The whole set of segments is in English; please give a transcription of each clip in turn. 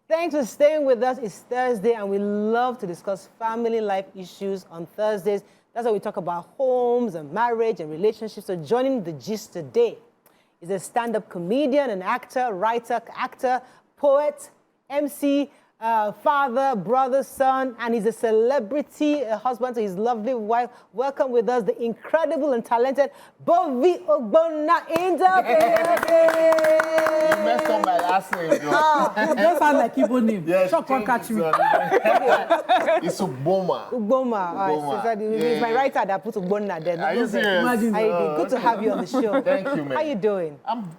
Thanks for staying with us. It's Thursday, and we love to discuss family life issues on Thursdays. That's why we talk about homes and marriage and relationships. So joining the gist today is a stand-up comedian, an actor, writer, poet, MC, father, brother, son, and he's a celebrity husband to his lovely wife. Welcome with us the incredible and talented Bovi in the You messed up my last name, bro. It does sound like Igbo name. Yes, Shock won't catch me. It's Ugboma. It's my writer that put Ugbonna there. Are you serious? Imagine. Good to have you on the show. Thank you, man. How you doing? I'm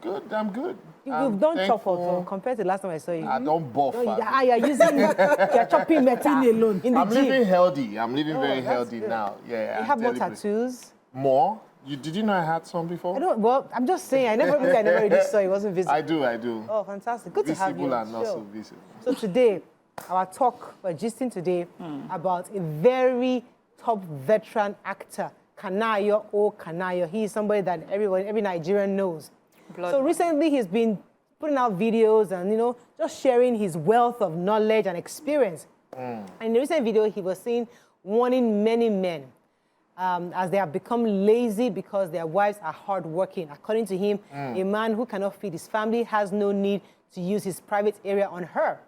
good. You've done chop compared to the last time I saw you. I don't buff. You're chopping metal alone in the I'm gym. living healthy. I'm living very that's healthy good. now. Yeah. You have more tattoos? More? Did you know I had some before? I don't. Well, I'm just saying. I never really saw. It wasn't visible. I do. Oh, fantastic! Good to have you. Visible and not so visible. So today, our talk, we're gisting today about a very top veteran actor, Kanayo O Kanayo. He is somebody that every Nigerian knows. So recently, he's been putting out videos and just sharing his wealth of knowledge and experience. And in the recent video, he was seen warning many men as they have become lazy because their wives are hardworking. According to him, a man who cannot feed his family has no need to use his private area on her.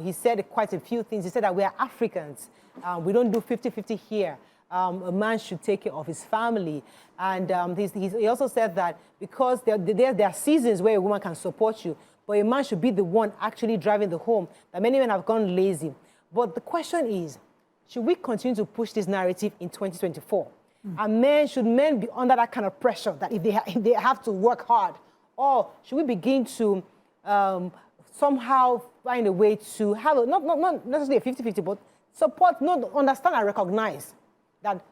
He said quite a few things. He said that we are Africans. We don't do 50-50 here. A man should take care of his family. And he also said that because there are seasons where a woman can support you, but a man should be the one actually driving the home, that many men have gone lazy. But the question is, should we continue to push this narrative in 2024? And should men be under that kind of pressure that if they have to work hard? Or should we begin to somehow find a way to have, not necessarily a 50-50, but support, understand and recognize that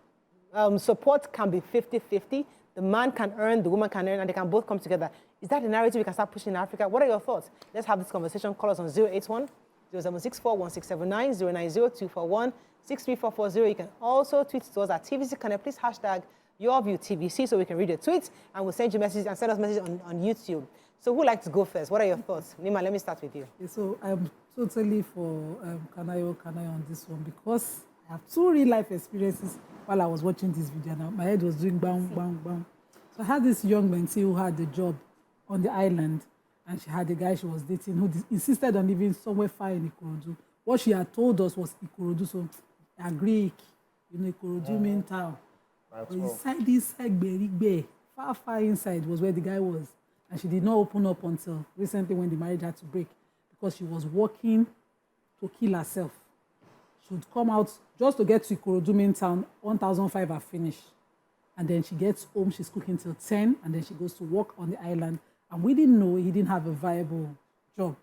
support can be 50-50. The man can earn, the woman can earn, and they can both come together. Is that the narrative we can start pushing in Africa? What are your thoughts? Let's have this conversation. Call us on 081-0764-1679, 090-241-63440. You can also tweet to us at TVC Connect. Please hashtag your view TVC so we can read your tweets, and we'll send you messages and send us messages on YouTube. So who would like to go first? What are your thoughts? Nima, let me start with you. Okay, so I'm totally for Kanayo on this one because I have two real-life experiences while I was watching this video. Now, my head was doing bang, bang, bang. So I had this young mentee who had a job on the island, and she had a guy she was dating who insisted on living somewhere far in Ikorodu. What she had told us was Ikorodu, so Greek, Ikorodu main town. But inside this side, far inside was where the guy was. And she did not open up until recently when the marriage had to break because she was working to kill herself. She would come out just to get to Ikorodu main town, 1,005 are finished. And then she gets home, she's cooking till 10, and then she goes to work on the island. And we didn't know he didn't have a viable job.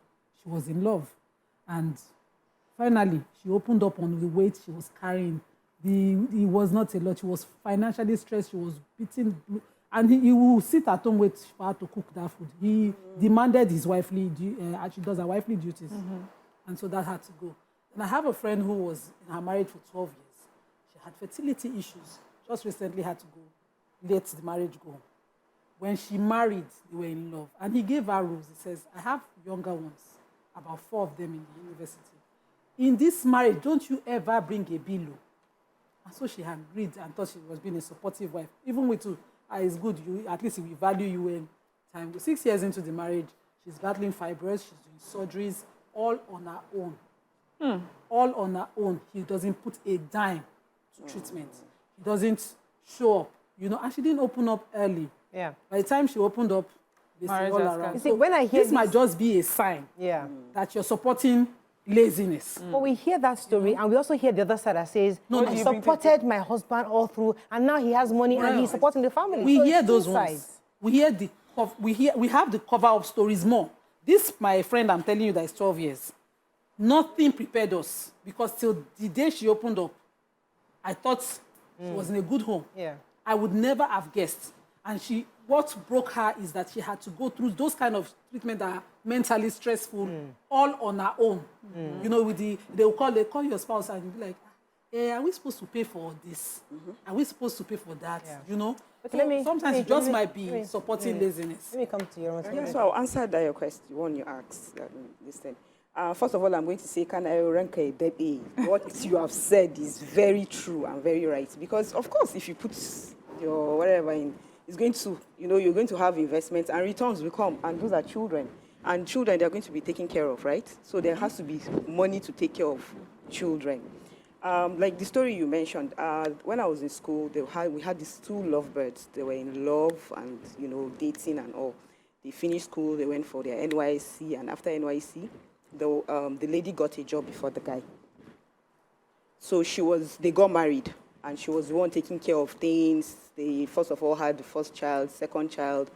She was in love. And finally, she opened up on the weight she was carrying. It was not a lot. She was financially stressed. She was beaten. And he will sit at home wait for her to cook that food. He demanded his wifely, she does her wifely duties. And so that had to go. And I have a friend who was in her marriage for 12 years. She had fertility issues. Just recently had to go, let the marriage go. When she married, they were in love. And he gave her rules. He says, I have younger ones, about 4 of them in the university. In this marriage, don't you ever bring a below. And so she had agreed and thought she was being a supportive wife. Even with you, it's good, at least we value you in time. 6 years into the marriage, she's battling fibroids, she's doing surgeries, all on her own. All on her own. He doesn't put a dime to treatment. He doesn't show up, and she didn't open up early. Yeah. By the time she opened up, they see all around. You see, when I hear this might just be a sign that you're supporting laziness. But we hear that story, and we also hear the other side that says, I supported my husband all through, and now he has money and he's supporting the family. We hear those ones. We have the cover-up stories more. This, my friend, I'm telling you, that is 12 years. Nothing prepared us because till the day she opened up, I thought she was in a good home. Yeah. I would never have guessed. And what broke her is that she had to go through those kind of treatment that are mentally stressful, all on her own. With they'll call your spouse and you'll be like, are we supposed to pay for this? Are we supposed to pay for that? Okay, sometimes it just might be supporting laziness. Let me come to your own. Yeah, so I'll answer that your question, one you asked, this thing. First of all, I'm going to say, Kanayo Ranke Debi. What you have said is very true and very right. Because, of course, if you put your whatever in, it's going to, you're going to have investments and returns will come. And those are children. And children, they're going to be taken care of, right? So there has to be money to take care of children. Like the story you mentioned, when I was in school, we had these two lovebirds. They were in love and, dating and all. They finished school, they went for their NYSC, and after NYSC, the lady got a job before the guy. So they got married, and she was the one taking care of things. They, first of all, had the first child, second child,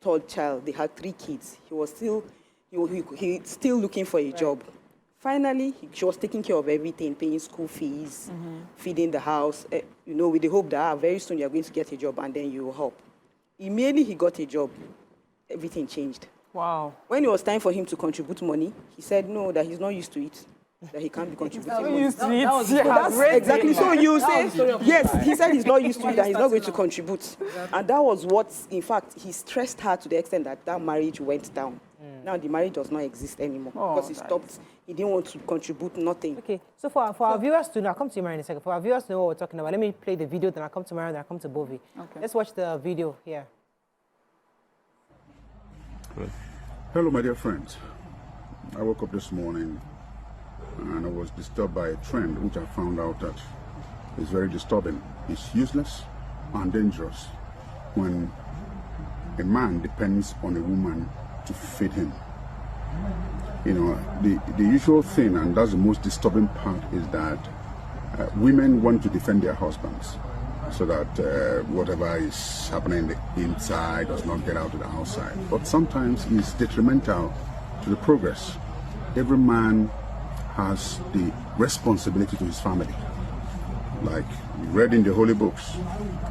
third child. They had 3 kids. He was still looking for a job. Finally, she was taking care of everything, paying school fees, feeding the house, with the hope that very soon you're going to get a job and then you will help. Immediately he got a job, everything changed. Wow. When it was time for him to contribute money, he said no, that he's not used to it, that he can't be contributing money. Exactly. So you say, yes, he said he's not used to it, that he's not going to contribute. And that was what, in fact, he stressed her to the extent that marriage went down. Now the marriage does not exist anymore because he stopped. He didn't want to contribute nothing. Okay, so for our viewers to know, I'll come to you, Mary, in a second. For our viewers to know what we're talking about, let me play the video, then I'll come to Mary, then I'll come to Bovi. Okay. Let's watch the video here. Hello, my dear friends. I woke up this morning and I was disturbed by a trend which I found out that is very disturbing. It's useless and dangerous when a man depends on a woman to feed him. The usual thing, and that's the most disturbing part, is that women want to defend their husbands so that whatever is happening inside does not get out to the outside. But sometimes it's detrimental to the progress. Every man has the responsibility to his family. Like we read in the holy books,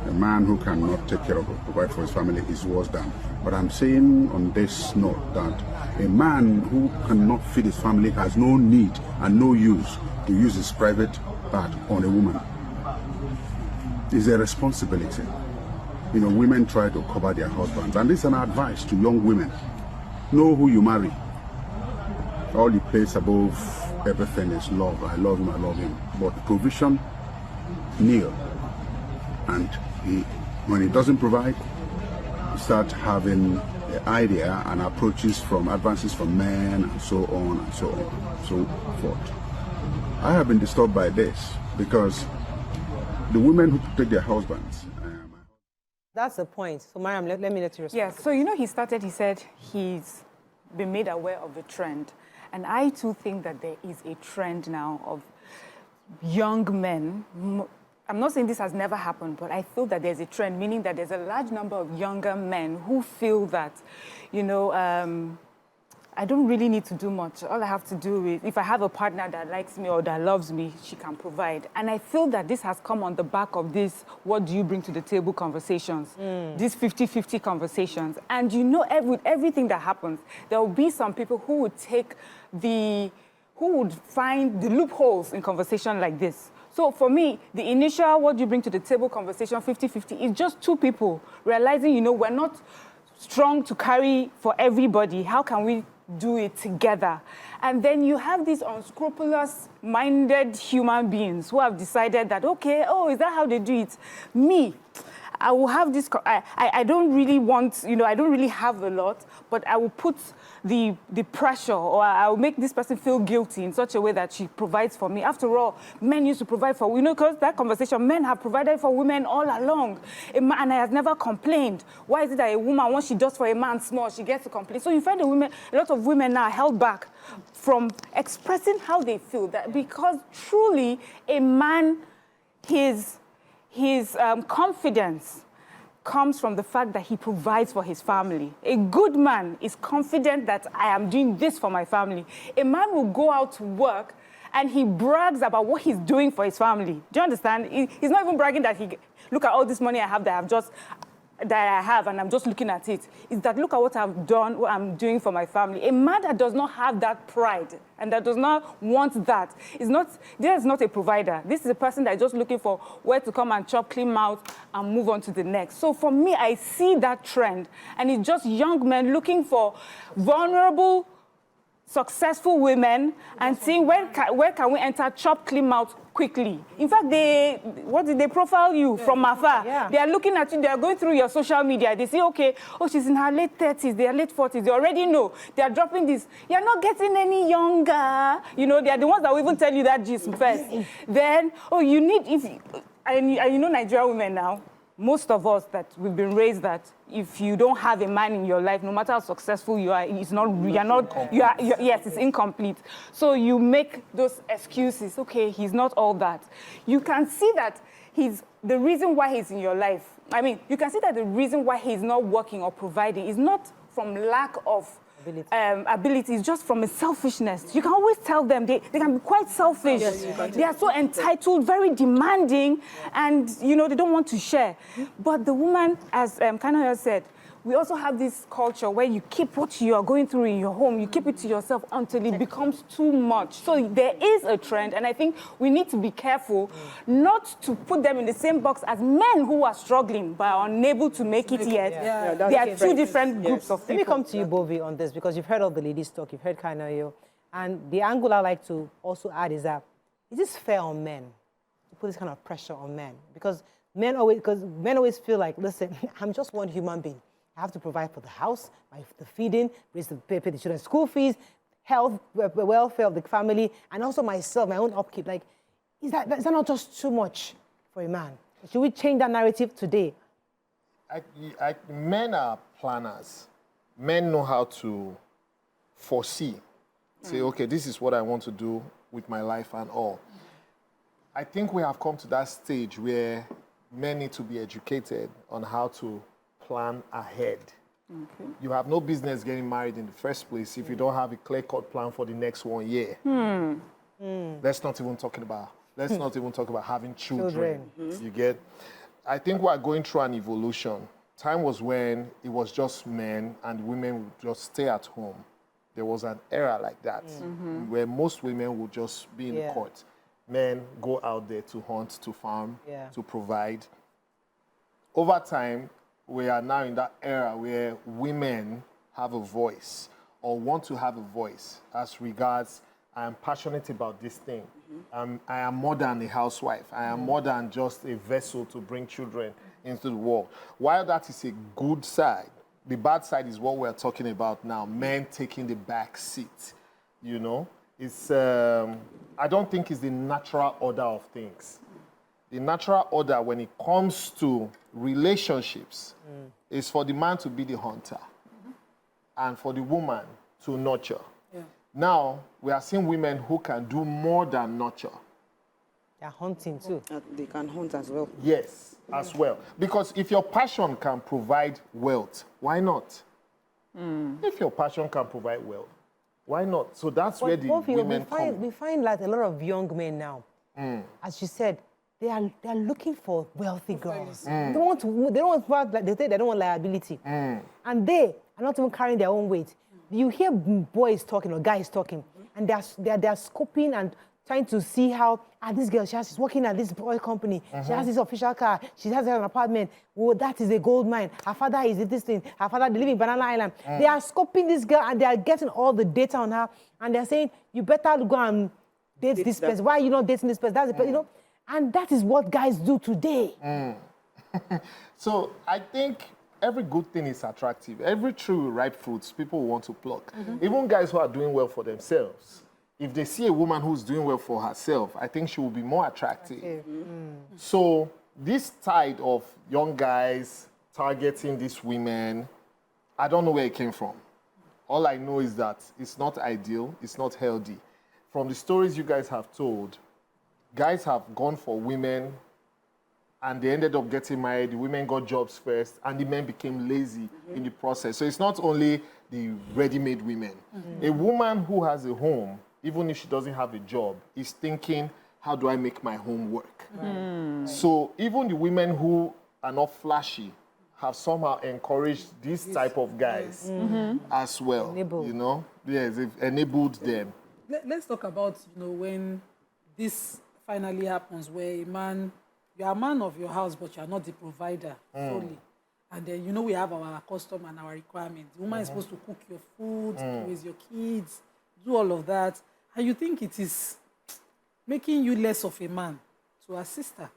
a man who cannot take care of or provide for his family is worse than. But I'm saying on this note that a man who cannot feed his family has no need and no use to use his private part on a woman. It's a responsibility. Women try to cover their husbands, and this is an advice to young women. Know who you marry. All you place above everything is love. I love him, I love him. But provision, nil. And when he doesn't provide, you start having the idea and approaches from advances from men and so on and so on, so forth. I have been disturbed by this because the women who protect their husbands. That's the point. So, Mariam, let me let you respond. Yes, so he said he's been made aware of the trend. And I too think that there is a trend now of young men. I'm not saying this has never happened, but I feel that there's a trend, meaning that there's a large number of younger men who feel that, I don't really need to do much. All I have to do is, if I have a partner that likes me or that loves me, she can provide. And I feel that this has come on the back of this, what do you bring to the table conversations, these 50-50 conversations. And with everything that happens, there will be some people who would find the loopholes in conversation like this. So for me, the initial what do you bring to the table conversation, 50-50, is just two people realizing, we're not strong to carry for everybody. How can we do it together? And then you have these unscrupulous-minded human beings who have decided that, okay, is that how they do it? Me, I will have this, I don't really want, I don't really have a lot, but I will put the pressure, or I will make this person feel guilty in such a way that she provides for me. After all, men used to provide for, because that conversation, men have provided for women all along. A man has never complained. Why is it that a woman, once she does for a man small, she gets to complain? So you find a lot of women now are held back from expressing how they feel, that because truly a man, his confidence comes from the fact that he provides for his family. A good man is confident that I am doing this for my family. A man will go out to work and he brags about what he's doing for his family. Do you understand? He's not even bragging that look at all this money I have and I'm just looking at it. It's that look at what I've done, what I'm doing for my family. A man that does not have that pride and that does not want that is not a provider. This is a person that is just looking for where to come and chop, clean mouth and move on to the next. So for me, I see that trend, and it's just young men looking for vulnerable successful women and seeing where can we enter chop clean mouth quickly. In fact, they profile you from afar. Yeah. They are looking at you, they are going through your social media. They say, okay, oh, she's in her late 30s, they are late 40s. They already know. They are dropping this. You're not getting any younger. You know, they are the ones that will even tell you that gist first. Then, oh, you need, and you know Nigerian women now, most of us that we've been raised that if you don't have a man in your life, no matter how successful you are, it's yes, it's incomplete. So you make those excuses. Okay, he's not all that. You can see that the reason why he's in your life. I mean, you can see that the reason why he's not working or providing is not from lack of ability, is just from a selfishness. You can always tell them they can be quite selfish. Yes, they are so entitled, very demanding, and you know they don't want to share. But the woman, as Kanayos said, we also have this culture where you keep what you are going through in your home, you keep it to yourself until it becomes too much. So there is a trend, and I think we need to be careful not to put them in the same box as men who are struggling but are unable to make it yet. They are two different groups of people. Let me come to you, Bovi, on this, because you've heard all the ladies talk, you've heard Kanayo, and the angle I like to also add is that, is this fair on men to put this kind of pressure on men? Because men always feel like, listen, I'm just one human being. I have to provide for the house, the feeding, pay the children's school fees, health, welfare of the family, and also myself, my own upkeep. Like, is that not just too much for a man? Should we change that narrative today? Men are planners. Men know how to foresee. Say, okay, this is what I want to do with my life and all. I think we have come to that stage where men need to be educated on how to plan ahead. Okay. You have no business getting married in the first place if you don't have a clear-cut plan for the next 1 year. Let's not even talk about having children. You get? I think we are going through an evolution. Time was when it was just men and women would just stay at home. There was an era like that where most women would just be in the court. Men go out there to hunt, to farm, to provide. Over time, we are now in that era where women have a voice or want to have a voice as regards, I am passionate about this thing. I am more than a housewife. I am more than just a vessel to bring children into the world. While that is a good side, the bad side is what we're talking about now, men taking the back seat, you know? It's, I don't think it's the natural order of things. The natural order when it comes to relationships is for the man to be the hunter and for the woman to nurture. Now, we are seeing women who can do more than nurture. They're hunting too. They can hunt as well. Yes, as well. Because if your passion can provide wealth, why not? If your passion can provide wealth, why not? So that's where the women come. We find like a lot of young men now, as you said, they are looking for wealthy girls. They don't want liability. And they are not even carrying their own weight. You hear boys talking or guys talking, and they're scoping and trying to see how this girl, she's working at this oil company. She has this official car. She has an apartment. Oh, that is a gold mine. Her father is this thing. Her father they live in Banana Island. They are scoping this girl and they are getting all the data on her, and they're saying, you better go and date this person. Why are you not dating this person? That's the person, you know. And that is what guys do today. So I think every good thing is attractive. Every tree with ripe fruits, people want to pluck. Even guys who are doing well for themselves, if they see a woman who's doing well for herself, I think she will be more attractive. So this tide of young guys targeting these women, I don't know where it came from. All I know is that it's not ideal, it's not healthy. From the stories you guys have told, guys have gone for women and they ended up getting married. The women got jobs first and the men became lazy in the process. So it's not only the ready-made women. A woman who has a home, even if she doesn't have a job, is thinking, how do I make my home work? So even the women who are not flashy have somehow encouraged this type of guys as well. You know? Yes, they've enabled them. Let's talk about, you know, when this finally happens, where you are a man of your house, but you are not the provider solely. And then, you know, we have our custom and our requirements. The woman is supposed to cook your food, to raise your kids, do all of that, and you think it is making you less of a man to assist her.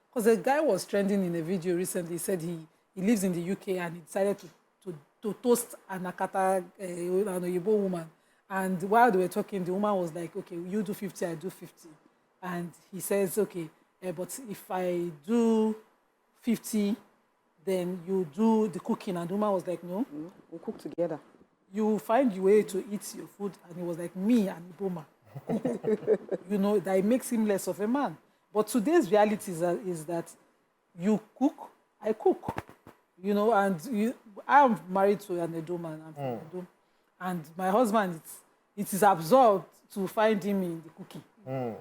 Because a guy was trending in a video recently. He said he lives in the UK and he decided to toast an Akata, an Oyibo woman. And while they were talking, the woman was like, okay, you do 50, I do 50. And he says, okay, but if I do 50, then you do the cooking. And the woman was like, no. We'll cook together. You find your way to eat your food. And he was like, me and Iboma. You know, that it makes him less of a man. But today's reality is that you cook, I cook. You know, and I'm married to an Edo man. I'm from Edo. And my husband, it is absorbed to find him in the cooking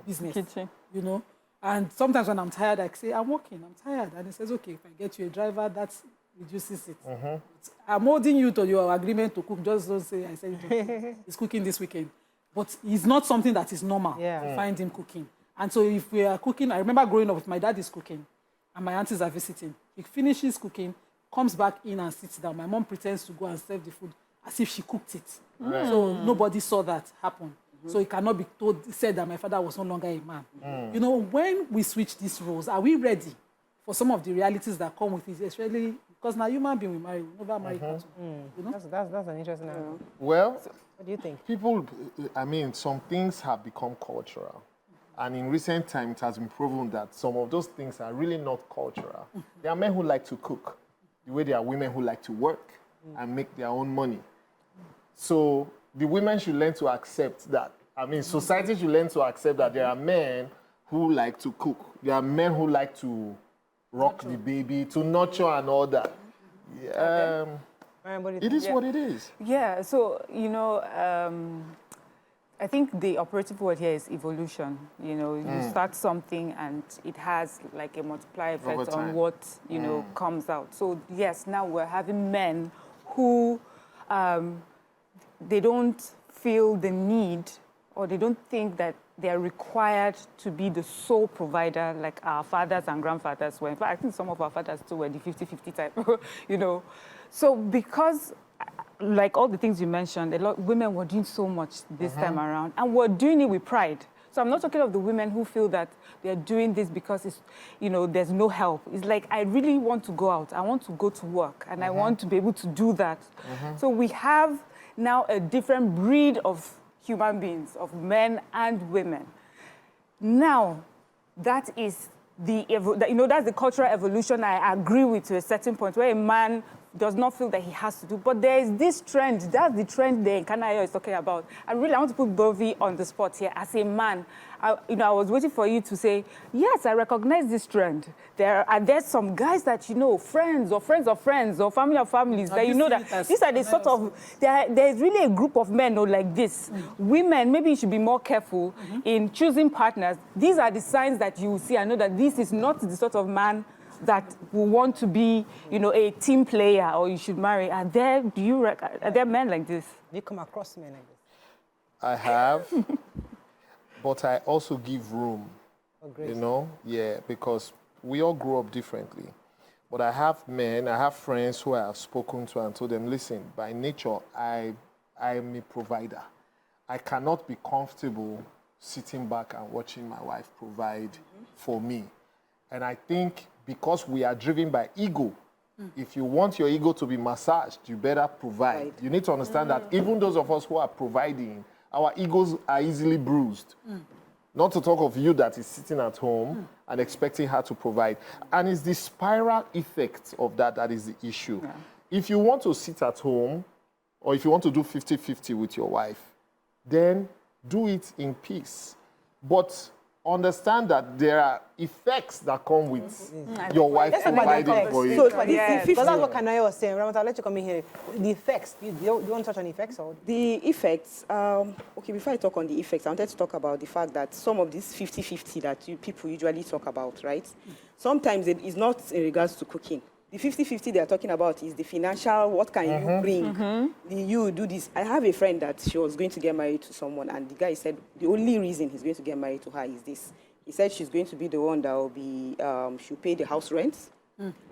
business. Kitchen. You know, and sometimes when I'm tired, I say, I'm working, I'm tired. And he says, okay, if I get you a driver, that reduces it. I'm holding you to your agreement to cook. Just don't say, I said, he's cooking this weekend. But it's not something that is normal to find him cooking. And so if we are cooking, I remember growing up, my dad is cooking and my aunties are visiting. He finishes cooking, comes back in and sits down. My mom pretends to go and serve the food as if she cooked it. So nobody saw that happen. So it cannot be said that my father was no longer a man. You know, when we switch these roles, are we ready for some of the realities that come with it, especially because now human being we marry, we never marry cattle. You know? That's an interesting angle. Well, What do you think? people, I mean, some things have become cultural. And in recent times, it has been proven that some of those things are really not cultural. There are men who like to cook, the way there are women who like to work and make their own money. So the women should learn to accept that. I mean, society should learn to accept that there are men who like to cook. There are men who like to rock the baby, to nurture and all that. Yeah, it is what it is. Yeah, so, you know, I think the operative word here is evolution. You know, you start something and it has like a multiplier effect on what, you know, comes out. So, yes, now we're having men who, they don't feel the need or they don't think that they're required to be the sole provider like our fathers and grandfathers were. In fact, I think some of our fathers too were the 50-50 type, you know. So because, like all the things you mentioned, a lot of women were doing so much this time around and were doing it with pride. So I'm not talking of the women who feel that they're doing this because it's, you know, there's no help. It's like, I really want to go out. I want to go to work and I want to be able to do that. So we have now a different breed of human beings, of men and women. Now, that is that's the cultural evolution I agree with to a certain point, where a man does not feel that he has to do. But there is this trend, that's the trend that Kanayo is talking about. And really, I want to put Bovi on the spot here. As a man, I was waiting for you to say, yes, I recognize this trend. There's some guys that, you know, friends of friends of friends or family of families, that you know that these are the sort of, there's really a group of men like this. Women, maybe you should be more careful in choosing partners. These are the signs that you will see. I know that this is not the sort of man that will want to be, you know, a team player or you should marry. Are there men like this? Do you come across men like this? I have, but I also give room, you know, because we all grow up differently. But I have friends who I have spoken to and told them, listen, by nature, I am a provider. I cannot be comfortable sitting back and watching my wife provide for me. And I think because we are driven by ego, if you want your ego to be massaged, you better provide. You need to understand that even those of us who are providing, our egos are easily bruised. Not to talk of you that is sitting at home and expecting her to provide. And it's the spiral effect of that is the issue. Yeah. If you want to sit at home, or if you want to do 50-50 with your wife, then do it in peace. But understand that there are effects that come with your wife providing for you. So, because that's what Kanayo was saying. Ramata, I'll let you come in here. The effects. Do you want to touch on effects? Or? The effects, okay, before I talk on the effects, I wanted to talk about the fact that some of these 50-50 that people usually talk about, right? Sometimes it is not in regards to cooking. The 50-50 they are talking about is the financial, what can you bring? You do this. I have a friend that she was going to get married to someone, and the guy said the only reason he's going to get married to her is this. He said she's going to be the one that will be, she'll pay the house rent,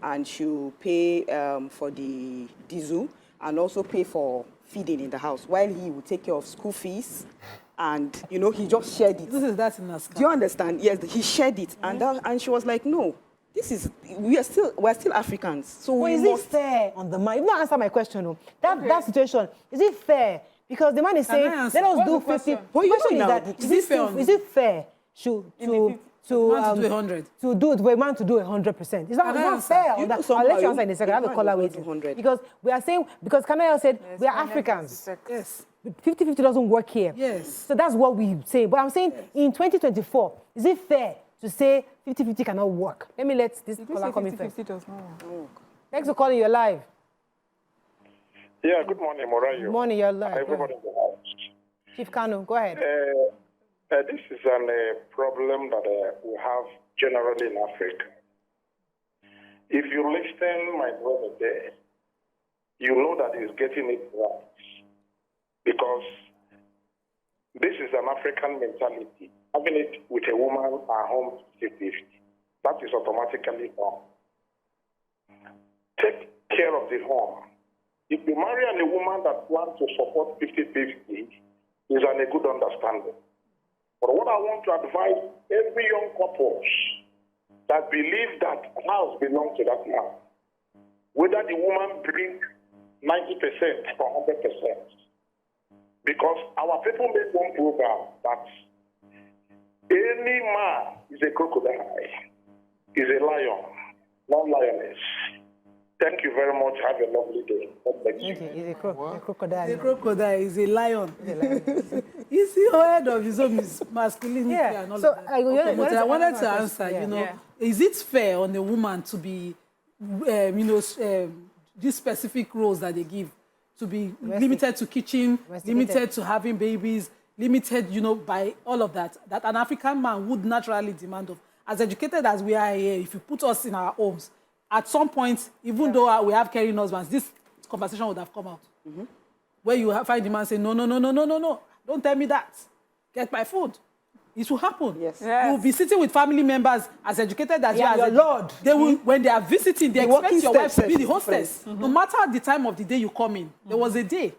and she'll pay for the diesel, and also pay for feeding in the house, while he would take care of school fees, and you know, he just shared it. That's in Alaska. Do you understand? Yes, he shared it, and she was like, no, we're still Africans, so Well, we is must. it fair on the man? You don't answer my question. No. That situation, is it fair? Because the man is saying, I let answer? us What's do the 50. question? Well, you question know is now, that, is it fair on is it fair Man to do 100. to do it for a man to do 100%? It's not, Can it's I not answer? fair. You on know that. somehow I'll let you you- answer in a second. I have a a man caller will not do waiting. 100. Because we are saying, because Kanayo said, we are Yes, Africans. Yes. 50-50 doesn't work here. Yes. So that's what we say. But I'm saying in 2024, is it fair to say 50-50 cannot work? Let me let this Did you caller say come in first. 50-50 does not work? Thanks for calling. You're live. Yeah, good morning, Morayo. Good morning. You're live. Go Everybody ahead. in the house. Chief Kanu, go ahead. This is a problem that we have generally in Africa. If you listen, my brother there, you know that he's getting it right. Because this is an African mentality. Having it with a woman at home 50-50, that is automatically wrong. Take care of the home. If you marry a woman that wants to support 50-50, is a good understanding. But what I want to advise every young couples that believe that house belongs to that man, whether the woman brings 90% or 100%, because our people make one program that any man is a crocodile, is a lion, not lioness. Thank you very much. Have a lovely day. God bless you. He's a crocodile. The crocodile is a lion. Is he aware of his own masculinity Yeah. and all So, of that? I But I wanted to question. answer, Yeah. you know, Yeah. is it fair on a woman to be, these specific roles that they give, to be limited to kitchen, limited to having babies, limited, by all of that an African man would naturally demand of. As educated as we are here, if you put us in our homes, at some point, even though we have caring husbands, this conversation would have come out. Where you find the man saying, no, don't tell me that. Get my food. It will happen. Yes. Yes. You will be sitting with family members as educated as you Yeah, are. your lord. They will, when they are visiting, they The expect working your wife to steps be the is hostess. No matter the time of the day you come in. There was a day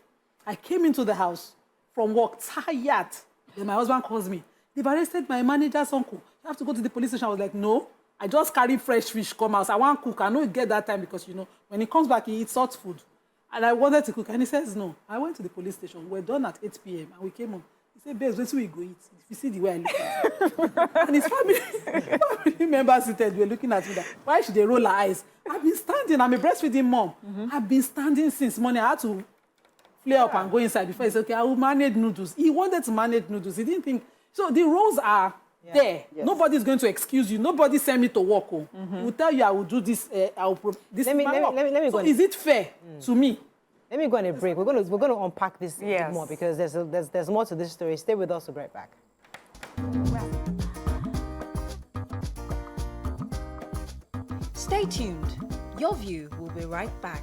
I came into the house from work tired. Then my husband calls me. They've arrested my manager's uncle. You have to go to the police station. I was like, no. I just carry fresh fish, come out. I want to cook. I know get that time because, when he comes back, he eats hot food. And I wanted to cook. And he says, no. I went to the police station. We're done at 8 p.m. And we came home. He said, babes, where we go eat? If you see the way I look at and his family members seated, were looking at me that, why should they roll her eyes? I've been standing. I'm a breastfeeding mom. I've been standing since morning. I had to flare up and go inside before he said, okay, I will manage noodles. He wanted to manage noodles. He didn't think. So the roles are there. Yes. Nobody's going to excuse you. Nobody send me to work. He will tell you, I will do this. This Let me so go. is it fair to me? Let me go on a break. We're going to unpack this a bit Yes. more because there's more to this story. Stay with us. We'll be right back. Stay tuned. Your View will be right back.